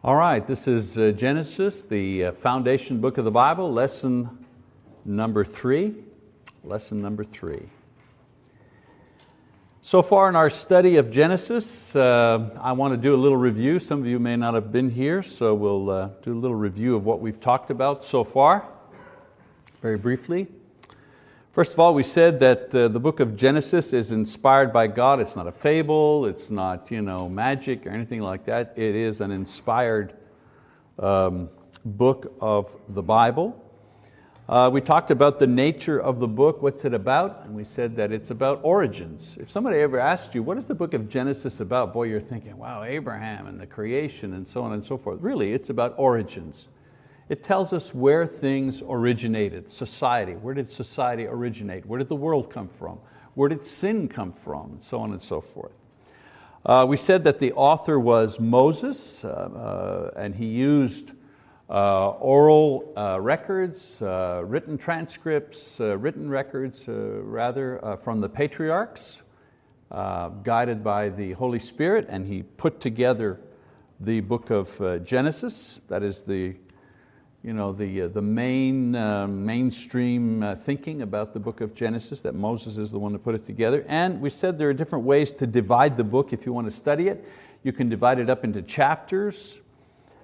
All right, this is Genesis, the foundation book of the Bible, lesson number 3. Lesson number 3. So far in our study of Genesis, I want to do a little review. Some of you may not have been here, so we'll do a little review of what we've talked about so far, very briefly. First of all, we said that the book of Genesis is inspired by God. It's not a fable, it's not magic or anything like that. It is an inspired book of the Bible. We talked about the nature of the book, what's it about? And we said that it's about origins. If somebody ever asked you, what is the book of Genesis about? Boy, you're thinking, wow, Abraham and the creation and so on and so forth. Really, it's about origins. It tells us where things originated, society. Where did society originate? Where did the world come from? Where did sin come from? And so on and so forth. We said that the author was Moses, and he used oral records, written transcripts, written records from the patriarchs, guided by the Holy Spirit, and he put together the book of Genesis. That is the mainstream thinking about the book of Genesis, that Moses is the one to put it together. And we said there are different ways to divide the book if you want to study it. You can divide it up into chapters.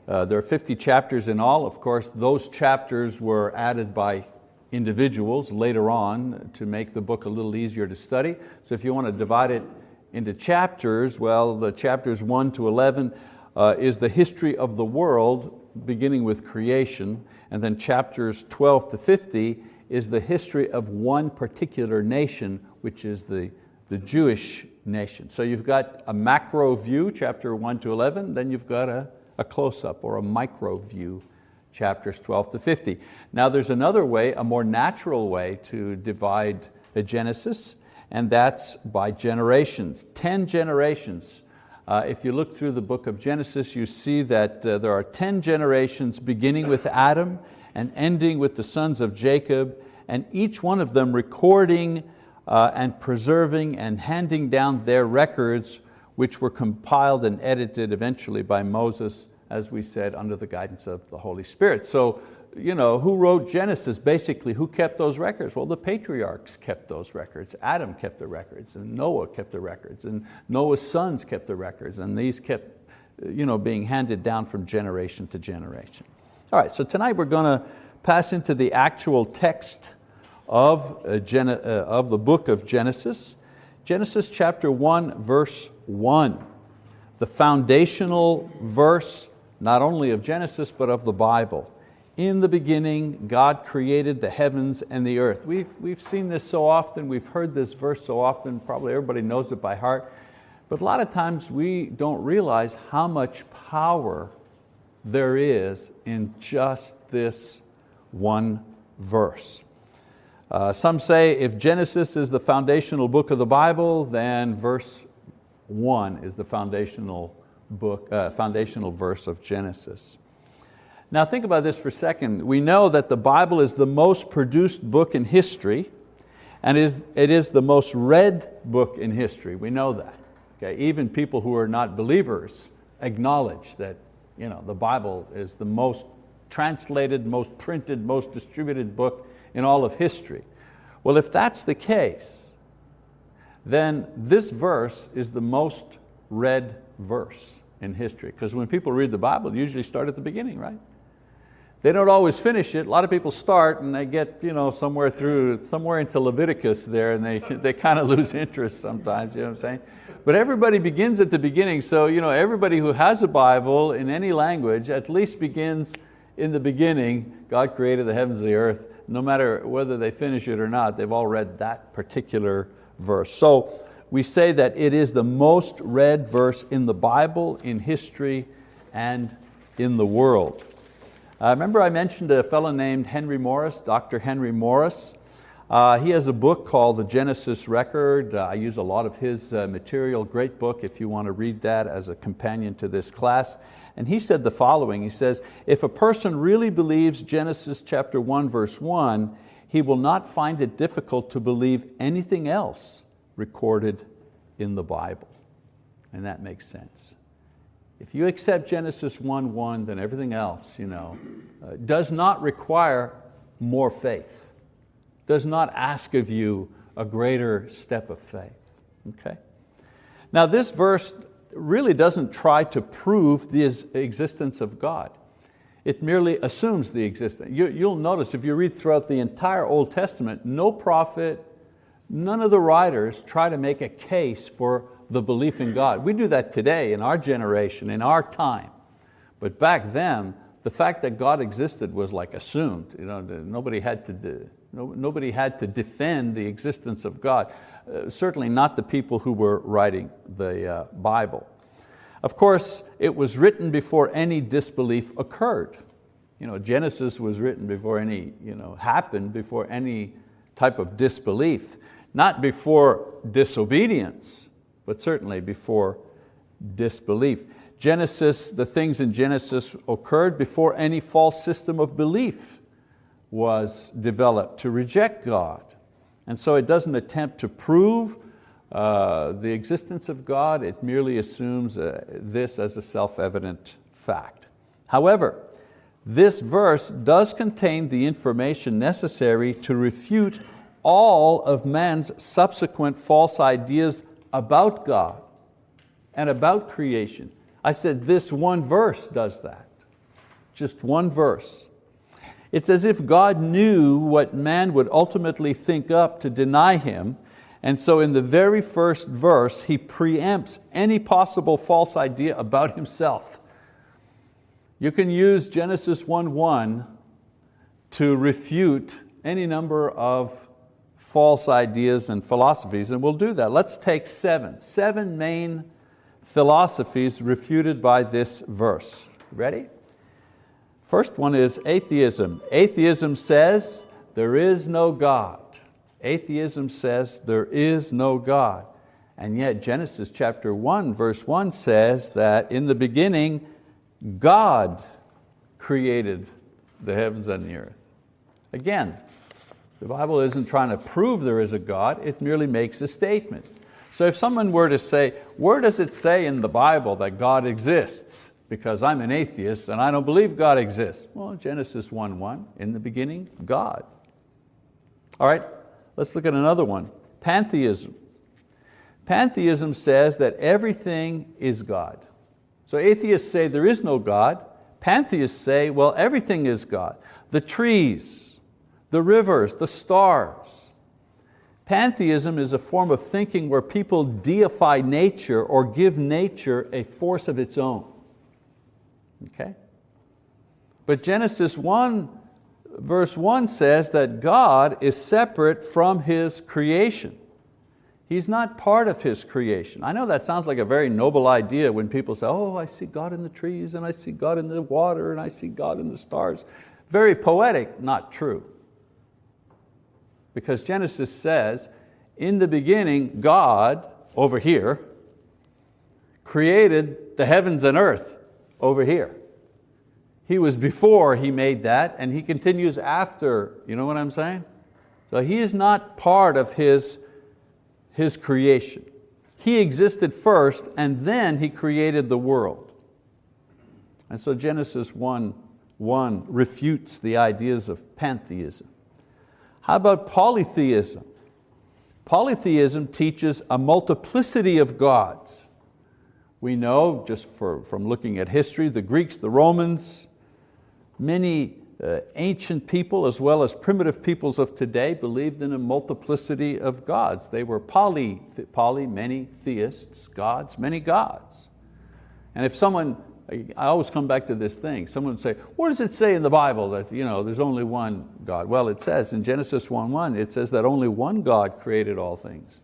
There are 50 chapters in all. Of course, those chapters were added by individuals later on to make the book a little easier to study. So if you want to divide it into chapters, well, the chapters 1 to 11 is the history of the world, beginning with creation, and then chapters 12 to 50 is the history of one particular nation, which is the Jewish nation. So you've got a macro view, chapter 1 to 11, then you've got a close-up or a micro view, chapters 12 to 50. Now there's another way, a more natural way to divide a Genesis, and that's by generations, 10 generations. If you look through the book of Genesis, you see that there are 10 generations beginning with Adam and ending with the sons of Jacob, and each one of them recording and preserving and handing down their records, which were compiled and edited eventually by Moses, as we said, under the guidance of the Holy Spirit. So, who wrote Genesis? Basically, who kept those records? Well, the patriarchs kept those records. Adam kept the records, and Noah kept the records, and Noah's sons kept the records, and these kept being handed down from generation to generation. All right, so tonight we're going to pass into the actual text of the book of Genesis. Genesis chapter 1, verse 1, the foundational verse not only of Genesis but of the Bible. In the beginning, God created the heavens and the earth. We've seen this so often, we've heard this verse so often, probably everybody knows it by heart, but a lot of times we don't realize how much power there is in just this one verse. Some say if Genesis is the foundational book of the Bible, then verse 1 is the foundational verse of Genesis. Now think about this for a second. We know that the Bible is the most produced book in history, and it is the most read book in history. We know that. Okay? Even people who are not believers acknowledge that the Bible is the most translated, most printed, most distributed book in all of history. Well, if that's the case, then this verse is the most read verse in history. Because when people read the Bible, they usually start at the beginning, right? They don't always finish it. A lot of people start and they get somewhere into Leviticus there, and they kind of lose interest sometimes, you know what I'm saying? But everybody begins at the beginning, so everybody who has a Bible in any language at least begins in the beginning. God created the heavens and the earth. No matter whether they finish it or not, they've all read that particular verse. So we say that it is the most read verse in the Bible, in history, and in the world. Remember I mentioned a fellow named Henry Morris, Dr. Henry Morris. He has a book called The Genesis Record. I use a lot of his material, great book if you want to read that as a companion to this class. And he said the following, he says, if a person really believes Genesis chapter 1 verse 1, he will not find it difficult to believe anything else recorded in the Bible. And that makes sense. If you accept Genesis 1:1, then everything else does not require more faith, does not ask of you a greater step of faith. Okay? Now this verse really doesn't try to prove the existence of God. It merely assumes the existence. You'll notice if you read throughout the entire Old Testament, no prophet, none of the writers try to make a case for the belief in God. We do that today in our generation, in our time. But back then, the fact that God existed was like assumed. Nobody had to defend the existence of God. Certainly not the people who were writing the Bible. Of course, it was written before any disbelief occurred. Genesis was written before any, happened before any type of disbelief. Not before disobedience, but certainly before disbelief. The things in Genesis occurred before any false system of belief was developed to reject God. And so it doesn't attempt to prove the existence of God, it merely assumes this as a self-evident fact. However, this verse does contain the information necessary to refute all of man's subsequent false ideas about God and about creation. I said this one verse does that. Just one verse. It's as if God knew what man would ultimately think up to deny Him, and so in the very first verse, He preempts any possible false idea about Himself. You can use Genesis 1:1 to refute any number of false ideas and philosophies, and we'll do that. Let's take seven main philosophies refuted by this verse. Ready? First one is atheism. Atheism says there is no God. Atheism says there is no God. And yet Genesis chapter 1 verse 1 says that in the beginning God created the heavens and the earth. Again, the Bible isn't trying to prove there is a God, it merely makes a statement. So if someone were to say, where does it say in the Bible that God exists? Because I'm an atheist and I don't believe God exists. Well, Genesis 1:1, in the beginning, God. All right, let's look at another one, pantheism. Pantheism says that everything is God. So atheists say there is no God. Pantheists say, well, everything is God. The trees, the rivers, the stars. Pantheism is a form of thinking where people deify nature or give nature a force of its own. Okay? But Genesis 1 verse 1 says that God is separate from His creation. He's not part of His creation. I know that sounds like a very noble idea when people say, oh, I see God in the trees and I see God in the water and I see God in the stars. Very poetic, not true. Because Genesis says, in the beginning, God, over here, created the heavens and earth over here. He was before He made that, and He continues after, you know what I'm saying? So He is not part of His creation. He existed first, and then He created the world. And so Genesis 1:1 refutes the ideas of pantheism. How about polytheism? Polytheism teaches a multiplicity of gods. We know, just from looking at history, the Greeks, the Romans, many ancient people as well as primitive peoples of today believed in a multiplicity of gods. They were poly, many theists, gods, many gods. And if someone, I always come back to this thing, someone would say, where does it say in the Bible that there's only one God? Well, it says in Genesis 1:1, it says that only one God created all things.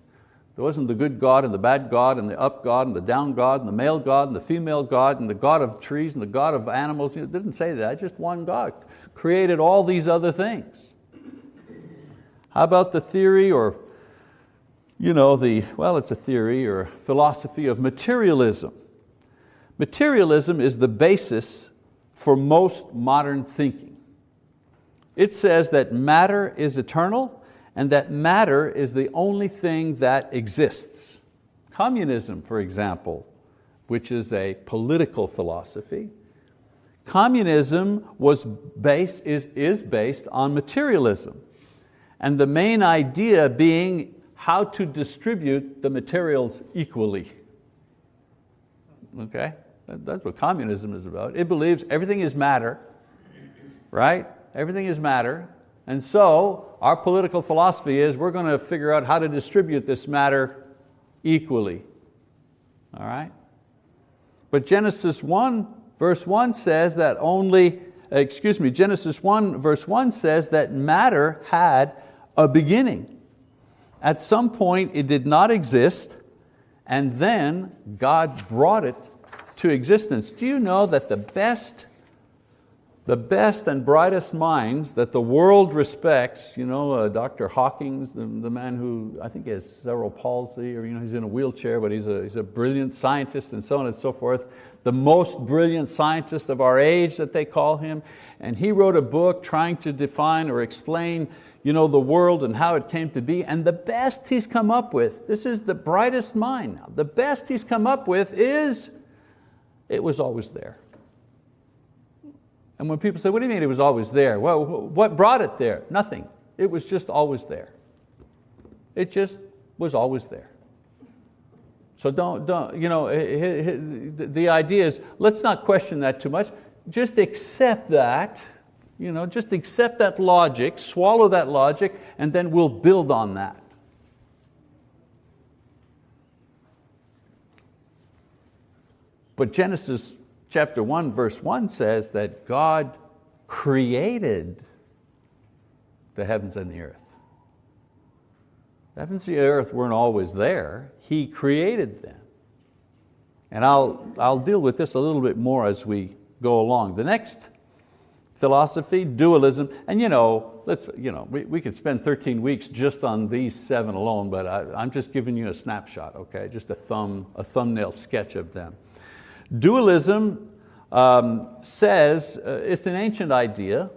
There wasn't the good God and the bad God and the up God and the down God and the male God and the female God and the God of trees and the God of animals. It didn't say that, just one God created all these other things. How about the theory it's a theory or philosophy of materialism. Materialism is the basis for most modern thinking. It says that matter is eternal and that matter is the only thing that exists. Communism, for example, which is a political philosophy. Communism is based on materialism, and the main idea being how to distribute the materials equally. Okay? That's what communism is about. It believes everything is matter, right? Everything is matter. And so our political philosophy is we're going to figure out how to distribute this matter equally. All right? But Genesis 1 verse 1 says that Genesis 1 verse 1 says that matter had a beginning. At some point it did not exist, and then God brought it to existence. Do you know that the best and brightest minds that the world respects, Dr. Hawkins, the man who I think has cerebral palsy, or he's in a wheelchair, but he's a brilliant scientist and so on and so forth, the most brilliant scientist of our age that they call him, and he wrote a book trying to define or explain the world and how it came to be, and the best he's come up with, this is the brightest mind now, the best he's come up with is, it was always there. And when people say, what do you mean it was always there? Well, what brought it there? Nothing. It was just always there. It just was always there. So the idea is, let's not question that too much. Just accept that, just accept that logic, swallow that logic, and then we'll build on that. But Genesis chapter 1 verse 1 says that God created the heavens and the earth. The heavens and the earth weren't always there. He created them. And I'll deal with this a little bit more as we go along. The next philosophy, dualism, and we could spend 13 weeks just on these 7 alone, but I'm just giving you a snapshot, okay? Just a thumbnail sketch of them. Dualism says it's an ancient idea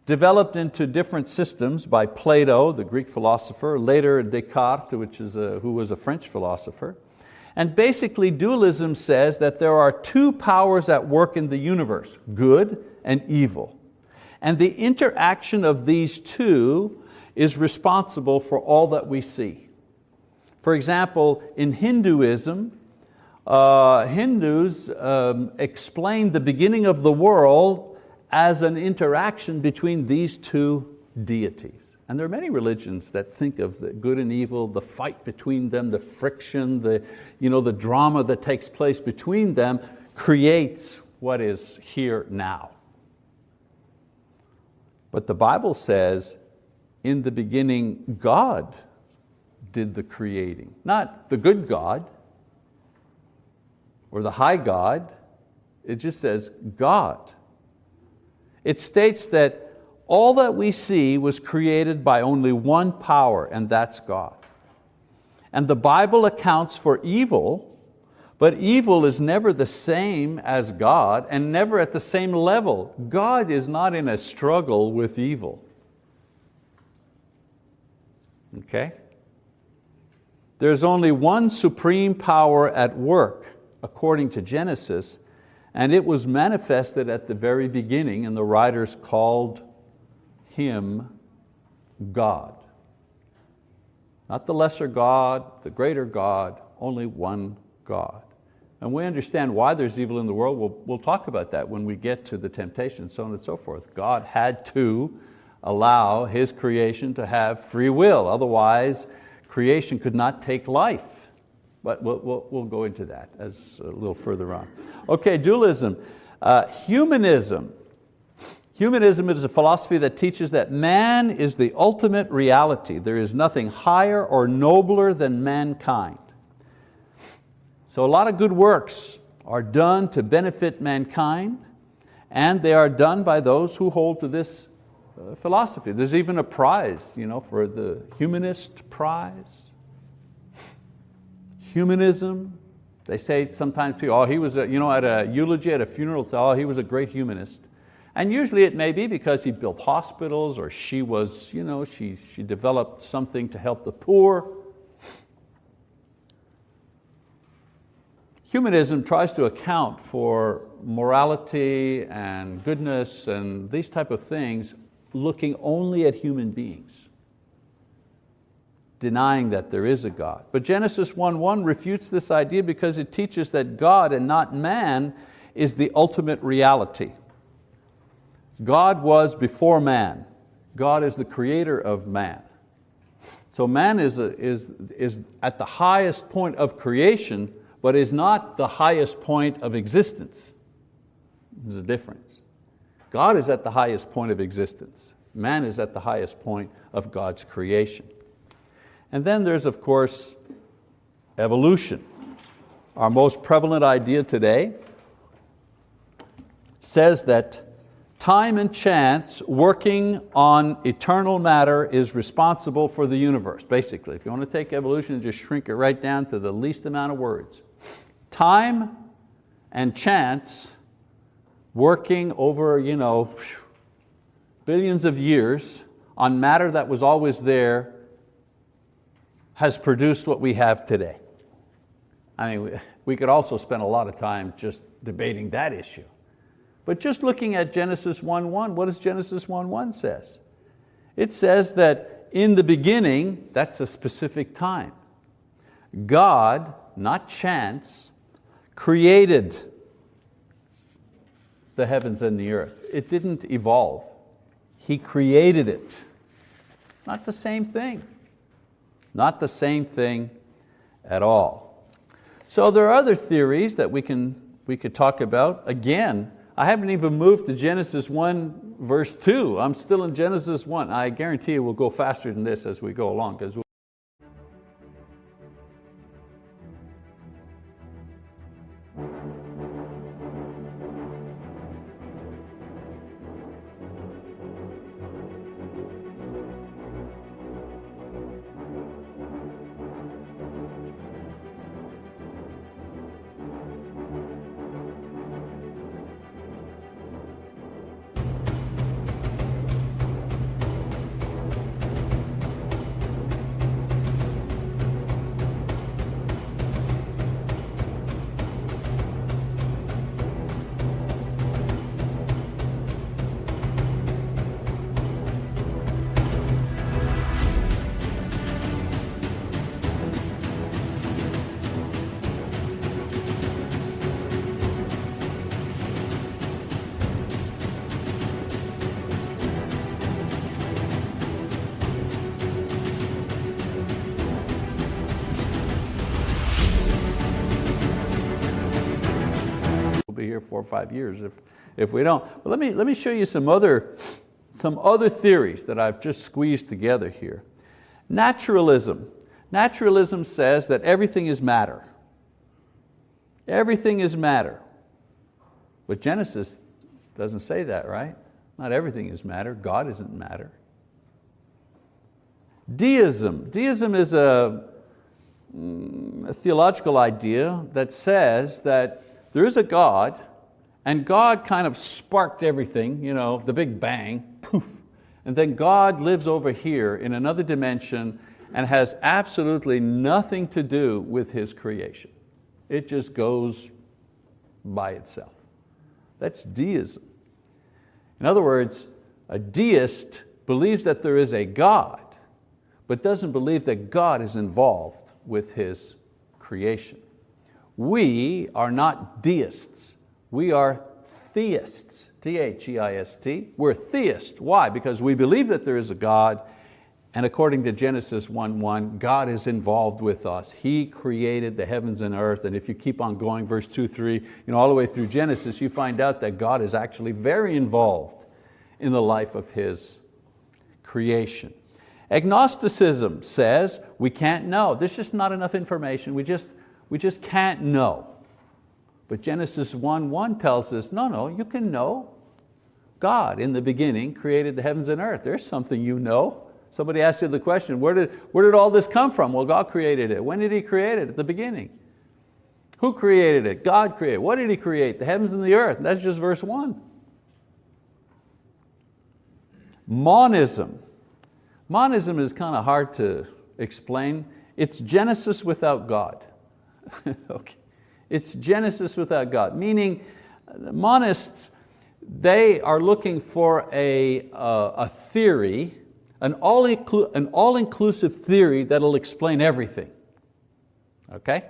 developed into different systems by Plato, the Greek philosopher, later Descartes, who was a French philosopher. And basically dualism says that there are 2 powers at work in the universe, good and evil. And the interaction of these 2 is responsible for all that we see. For example, in Hinduism, Hindus explain the beginning of the world as an interaction between these 2 deities. And there are many religions that think of the good and evil, the fight between them, the friction, the drama that takes place between them creates what is here now. But the Bible says, in the beginning, God did the creating. Not the good God, or the high God, it just says God. It states that all that we see was created by only one power, and that's God. And the Bible accounts for evil, but evil is never the same as God and never at the same level. God is not in a struggle with evil. Okay? There's only one supreme power at work, according to Genesis, and it was manifested at the very beginning, and the writers called Him God. Not the lesser God, the greater God, only one God. And we understand why there's evil in the world. We'll talk about that when we get to the temptation, so on and so forth. God had to allow His creation to have free will, otherwise creation could not take life. But we'll go into that as a little further on. Okay, dualism. Humanism. Humanism is a philosophy that teaches that man is the ultimate reality. There is nothing higher or nobler than mankind. So a lot of good works are done to benefit mankind, and they are done by those who hold to this philosophy. There's even a prize, for the humanist prize. Humanism, they say sometimes people, he was, at a eulogy, at a funeral, he was a great humanist. And usually it may be because he built hospitals, or she was, she developed something to help the poor. Humanism tries to account for morality and goodness and these type of things looking only at human beings, denying that there is a God. But Genesis 1:1 refutes this idea because it teaches that God and not man is the ultimate reality. God was before man. God is the creator of man. So man is at the highest point of creation, but is not the highest point of existence. There's a difference. God is at the highest point of existence. Man is at the highest point of God's creation. And then there's, of course, evolution. Our most prevalent idea today says that time and chance working on eternal matter is responsible for the universe, basically. If you want to take evolution and just shrink it right down to the least amount of words. Time and chance working over billions of years on matter that was always there has produced what we have today. I mean, we could also spend a lot of time just debating that issue. But just looking at Genesis 1:1, what does Genesis 1:1 says? It says that in the beginning, that's a specific time, God, not chance, created the heavens and the earth. It didn't evolve. He created it. Not the same thing. Not the same thing at all. So there are other theories that we could talk about. Again, I haven't even moved to Genesis 1 verse 2. I'm still in Genesis 1. I guarantee you we'll go faster than this as we go along, because be here 4 or 5 years if we don't. But let me show you some other theories that I've just squeezed together here. Naturalism. Naturalism says that everything is matter. Everything is matter. But Genesis doesn't say that, right? Not everything is matter. God isn't matter. Deism. Deism is a theological idea that says that there is a God, and God kind of sparked everything, the Big Bang, poof. And then God lives over here in another dimension and has absolutely nothing to do with His creation. It just goes by itself. That's deism. In other words, a deist believes that there is a God, but doesn't believe that God is involved with His creation. We are not deists. We are theists, T-H-E-I-S-T. We're theists. Why? Because we believe that there is a God, and according to Genesis 1:1, God is involved with us. He created the heavens and earth, and if you keep on going, verse 2, 3, all the way through Genesis, you find out that God is actually very involved in the life of His creation. Agnosticism says we can't know. There's just not enough information. We just can't know. But Genesis 1:1 tells us, no, you can know. God in the beginning created the heavens and earth. There's something you know. Somebody asked you the question, where did all this come from? Well, God created it. When did He create it? At the beginning. Who created it? God created it. What did He create? The heavens and the earth. That's just verse 1. Monism. Monism is kind of hard to explain. It's Genesis without God. Okay. It's Genesis without God, meaning the monists, they are looking for a theory, an all-inclusive theory that'll explain everything. Okay?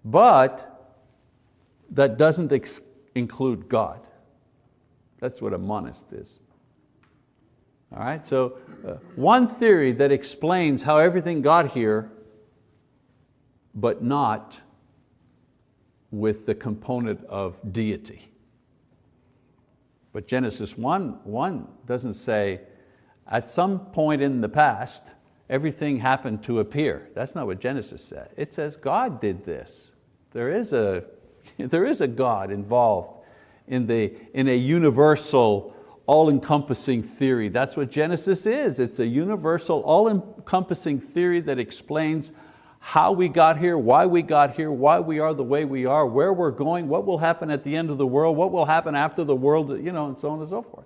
But that doesn't include God. That's what a monist is. All right, so one theory that explains how everything got here, but not with the component of deity. But Genesis 1 doesn't say, at some point in the past, everything happened to appear. That's not what Genesis said. It says God did this. There is a God involved in a universal, all-encompassing theory. That's what Genesis is. It's a universal, all-encompassing theory that explains how we got here, why we are the way we are, where we're going, what will happen at the end of the world, what will happen after the world, and so on and so forth.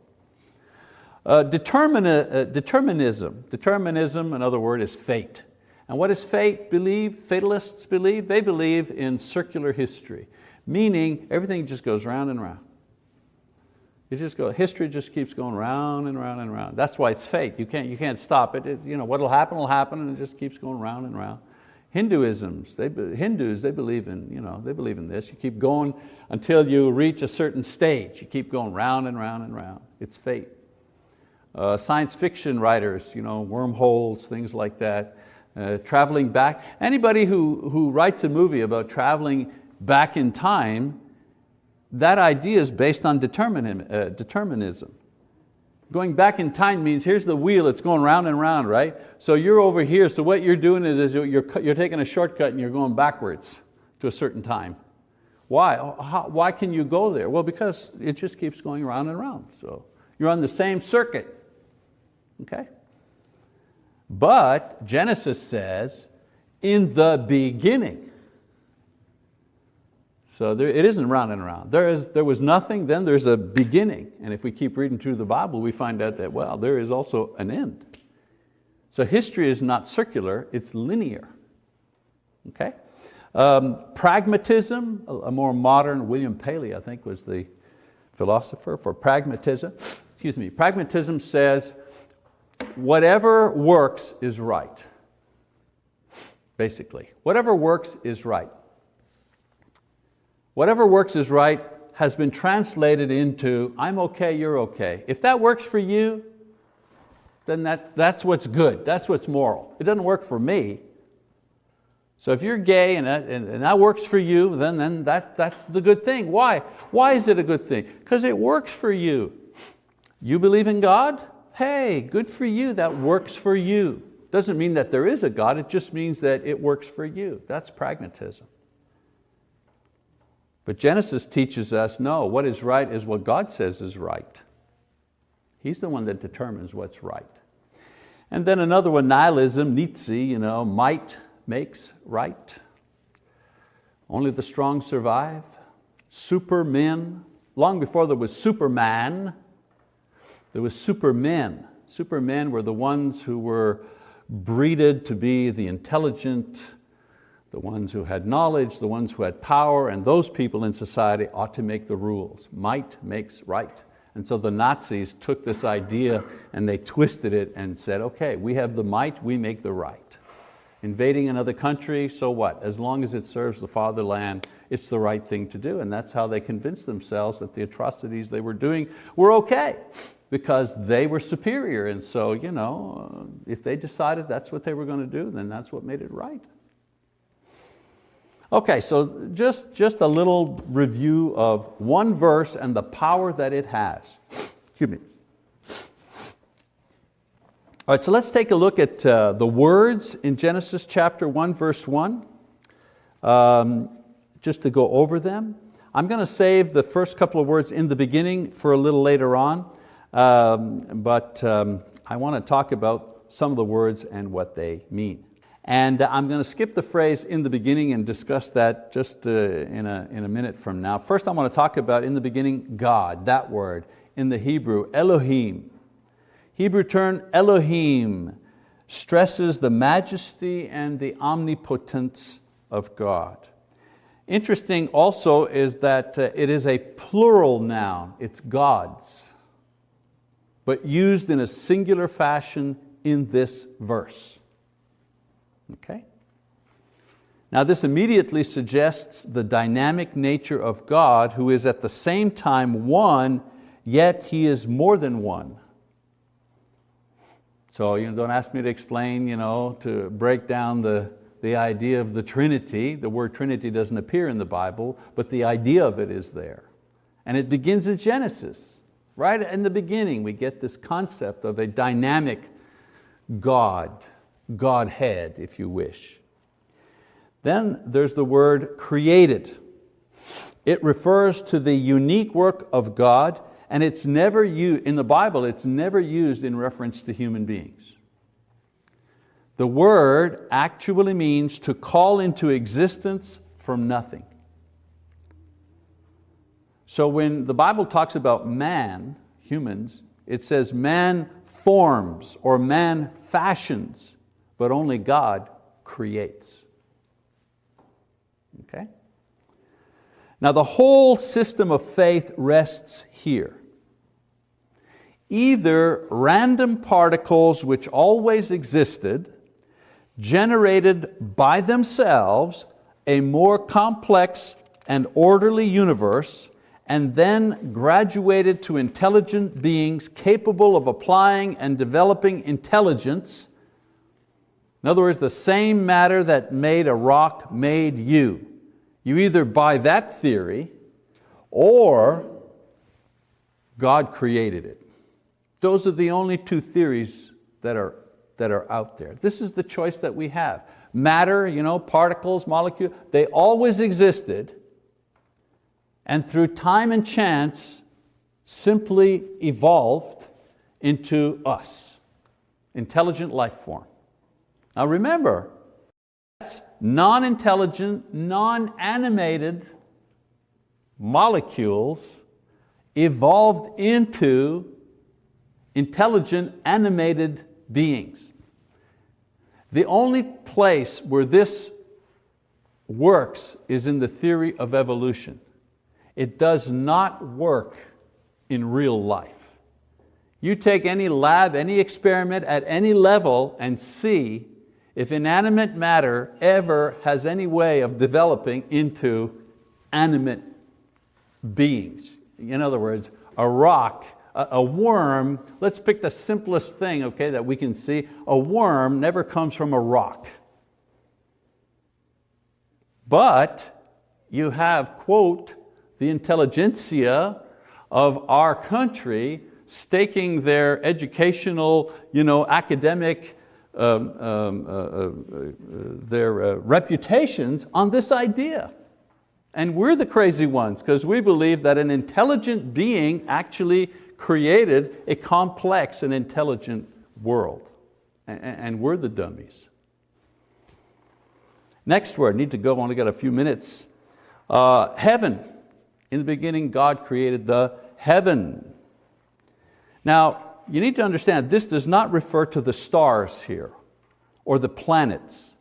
Determinism. Determinism, another word, is fate. And what does fatalists believe? They believe in circular history, meaning everything just goes round and round. History just keeps going round and round and round. That's why it's fate. You can't stop it. What'll happen will happen, and it just keeps going round and round. Hindus, they believe in this. You keep going until you reach a certain stage. You keep going round and round and round. It's fate. Science fiction writers, wormholes, things like that. Traveling back. Anybody who writes a movie about traveling back in time, that idea is based on determinism. Going back in time means here's the wheel, it's going round and round, right? So you're over here, so what you're doing is you're taking a shortcut and you're going backwards to a certain time. Why? Why can you go there? Well, because it just keeps going round and round. So you're on the same circuit, okay? But Genesis says, in the beginning. So it isn't round and round. There was nothing, then there's a beginning. And if we keep reading through the Bible, we find out that, well, there is also an end. So history is not circular, it's linear. Okay? Pragmatism, a more modern, William Paley, I think, was the philosopher for pragmatism. Pragmatism says, whatever works is right. Basically, whatever works is right. Whatever works is right has been translated into, I'm okay, you're okay. If that works for you, then that's what's good, that's what's moral. It doesn't work for me. So if you're gay and that works for you, then that's the good thing. Why? Why is it a good thing? Because it works for you. You believe in God? Hey, good for you, that works for you. Doesn't mean that there is a God, it just means that it works for you. That's pragmatism. But Genesis teaches us, no, what is right is what God says is right. He's the one that determines what's right. And then another one, nihilism, Nietzsche, might makes right. Only the strong survive. Supermen. Long before there was Superman, there was supermen. Supermen were the ones who were breeded to be the intelligent, the ones who had knowledge, the ones who had power, and those people in society ought to make the rules. Might makes right. And so the Nazis took this idea and they twisted it and said, okay, we have the might, we make the right. Invading another country, so what? As long as it serves the fatherland, it's the right thing to do. And that's how they convinced themselves that the atrocities they were doing were okay, because they were superior. And so, if they decided that's what they were going to do, then that's what made it right. Okay, so just a little review of one verse and the power that it has. Excuse me. All right, so let's take a look at the words in Genesis chapter 1, verse 1, just to go over them. I'm going to save the first couple of words in the beginning for a little later on, but I want to talk about some of the words and what they mean. And I'm going to skip the phrase in the beginning and discuss that just in a minute from now. First I want to talk about in the beginning God, that word, in the Hebrew, Elohim. Hebrew term Elohim stresses the majesty and the omnipotence of God. Interesting also is that it is a plural noun, it's God's, but used in a singular fashion in this verse. Okay? Now this immediately suggests the dynamic nature of God, who is at the same time one, yet He is more than one. So don't ask me to explain, to break down the idea of the Trinity. The word Trinity doesn't appear in the Bible, but the idea of it is there. And it begins in Genesis. Right in the beginning we get this concept of a dynamic God, Godhead, if you wish. Then there's the word created. It refers to the unique work of God, and it's never used, in the Bible, it's never used in reference to human beings. The word actually means to call into existence from nothing. So when the Bible talks about man, humans, it says man forms or man fashions, but only God creates. Okay? Now the whole system of faith rests here. Either random particles which always existed, generated by themselves a more complex and orderly universe, and then graduated to intelligent beings capable of applying and developing intelligence. In other words, the same matter that made a rock made you. You either buy that theory or God created it. Those are the only two theories that are out there. This is the choice that we have. Matter, particles, molecules, they always existed, and through time and chance simply evolved into us, intelligent life form. Now remember, that's non-intelligent, non-animated molecules evolved into intelligent, animated beings. The only place where this works is in the theory of evolution. It does not work in real life. You take any lab, any experiment at any level and see if inanimate matter ever has any way of developing into animate beings. In other words, a rock, a worm, let's pick the simplest thing, okay, that we can see. A worm never comes from a rock. But you have, quote, the intelligentsia of our country staking their educational, academic, their reputations on this idea. And we're the crazy ones because we believe that an intelligent being actually created a complex and intelligent world. And we're the dummies. Next word, need to go, only got a few minutes. Heaven. In the beginning, God created the heaven. Now, you need to understand, this does not refer to the stars here, or the planets.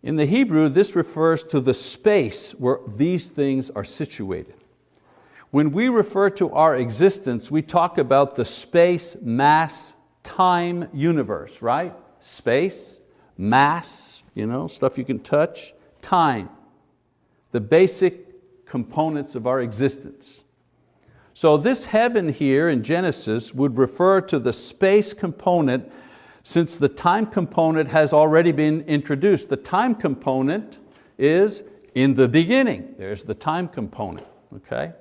In the Hebrew, this refers to the space where these things are situated. When we refer to our existence, we talk about the space, mass, time universe, right? Space, mass, stuff you can touch, time. The basic components of our existence. So this heaven here in Genesis would refer to the space component, since the time component has already been introduced. The time component is in the beginning. There's the time component, okay?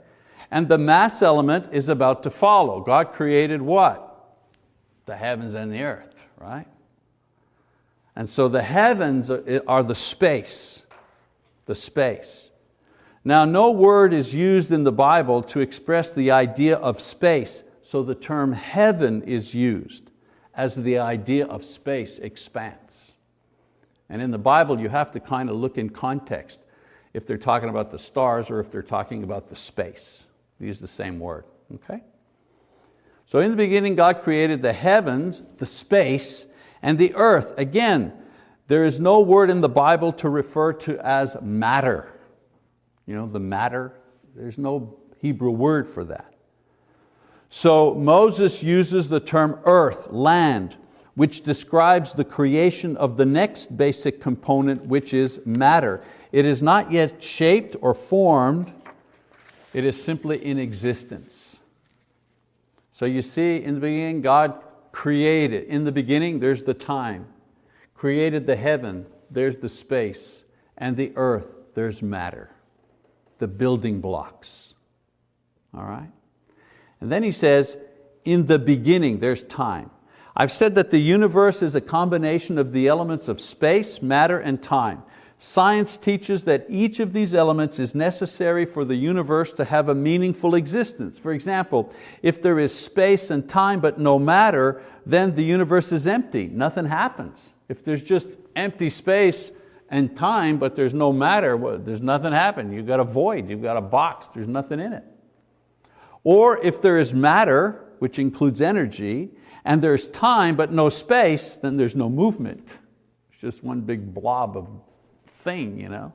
And the mass element is about to follow. God created what? The heavens and the earth, right? And so the heavens are the space, the space. Now, no word is used in the Bible to express the idea of space, so the term heaven is used as the idea of space expands. And in the Bible, you have to kind of look in context if they're talking about the stars or if they're talking about the space. They use the same word, okay? So in the beginning, God created the heavens, the space, and the earth. Again, there is no word in the Bible to refer to as matter. the matter. There's no Hebrew word for that. So Moses uses the term earth, land, which describes the creation of the next basic component, which is matter. It is not yet shaped or formed, it is simply in existence. So you see, in the beginning, God created. In the beginning, there's the time. Created the heaven, there's the space. And the earth, there's matter. The building blocks. All right? And then he says, in the beginning, there's time. I've said that the universe is a combination of the elements of space, matter, and time. Science teaches that each of these elements is necessary for the universe to have a meaningful existence. For example, if there is space and time but no matter, then the universe is empty, nothing happens. If there's just empty space and time but there's no matter, well, there's nothing happening. You've got a void, you've got a box, there's nothing in it. Or if there is matter, which includes energy, and there's time but no space, then there's no movement. It's just one big blob of thing.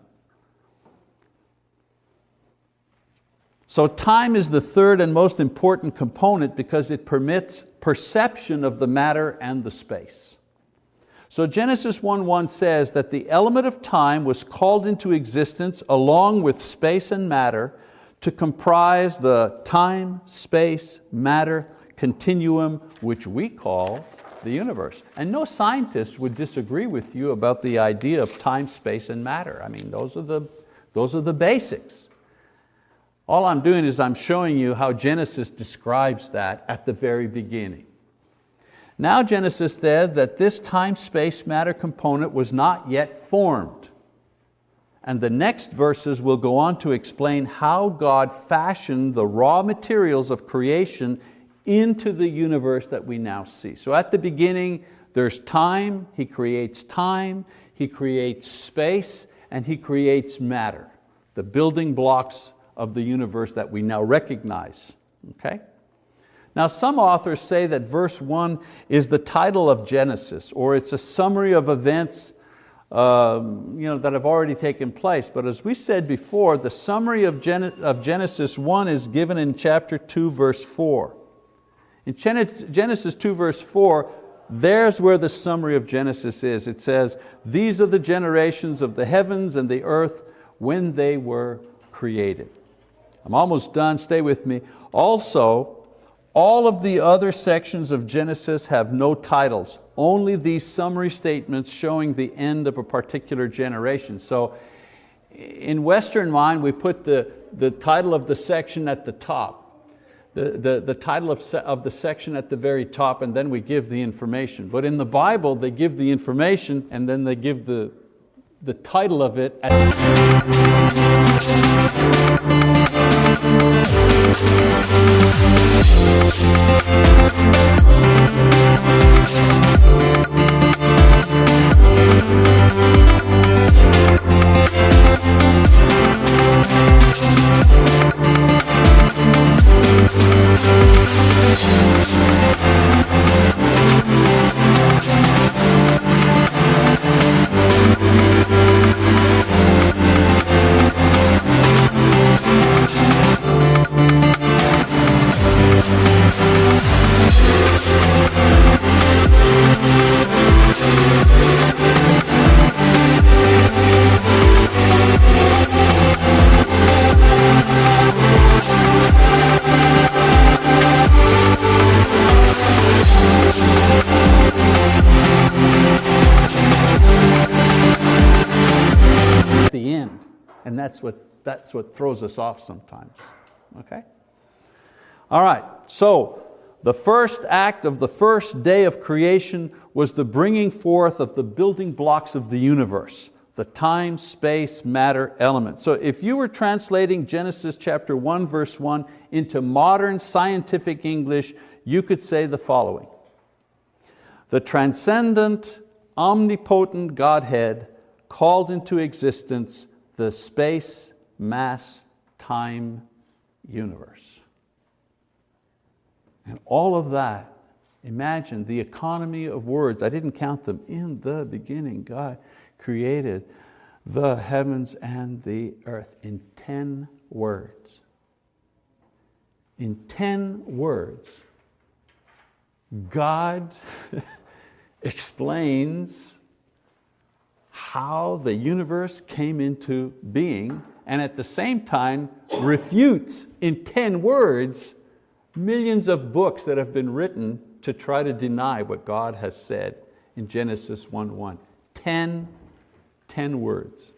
So time is the third and most important component because it permits perception of the matter and the space. So Genesis 1:1 says that the element of time was called into existence along with space and matter to comprise the time, space, matter continuum, which we call the universe. And no scientist would disagree with you about the idea of time, space, and matter. I mean, those are the basics. All I'm doing is I'm showing you how Genesis describes that at the very beginning. Now Genesis said that this time, space, matter component was not yet formed. And the next verses will go on to explain how God fashioned the raw materials of creation into the universe that we now see. So at the beginning, there's time, He creates space, and He creates matter, the building blocks of the universe that we now recognize. Okay? Now some authors say that verse 1 is the title of Genesis, or it's a summary of events that have already taken place. But as we said before, the summary of Genesis 1 is given in chapter 2, verse 4. In Genesis 2 verse 4, there's where the summary of Genesis is. It says, these are the generations of the heavens and the earth when they were created. I'm almost done, stay with me. Also, all of the other sections of Genesis have no titles, only these summary statements showing the end of a particular generation. So in Western mind, we put the title of the section at the top. The title of the section at the very top, and then we give the information. But in the Bible, they give the information and then they give the title of it at the end. And that's what throws us off sometimes. Okay? All right, so the first act of the first day of creation was the bringing forth of the building blocks of the universe, the time, space, matter element. So if you were translating Genesis chapter 1 verse 1 into modern scientific English, you could say the following: the transcendent, omnipotent Godhead called into existence the space, mass, time universe. And all of that, imagine the economy of words. I didn't count them. In the beginning, God created the heavens and the earth, in 10 words. In 10 words, God explains how the universe came into being, and at the same time refutes in 10 words millions of books that have been written to try to deny what God has said in Genesis 1:1. 10 words.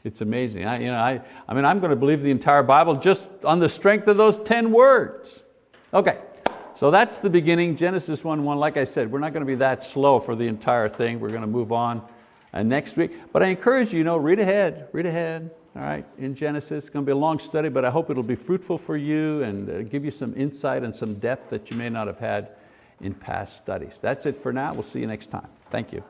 It's amazing. I'm going to believe the entire Bible just on the strength of those 10 words. Okay, so that's the beginning, Genesis 1:1. Like I said, we're not going to be that slow for the entire thing. We're going to move on next week. But I encourage you, read ahead, all right, in Genesis. It's going to be a long study, but I hope it'll be fruitful for you and give you some insight and some depth that you may not have had in past studies. That's it for now. We'll see you next time. Thank you.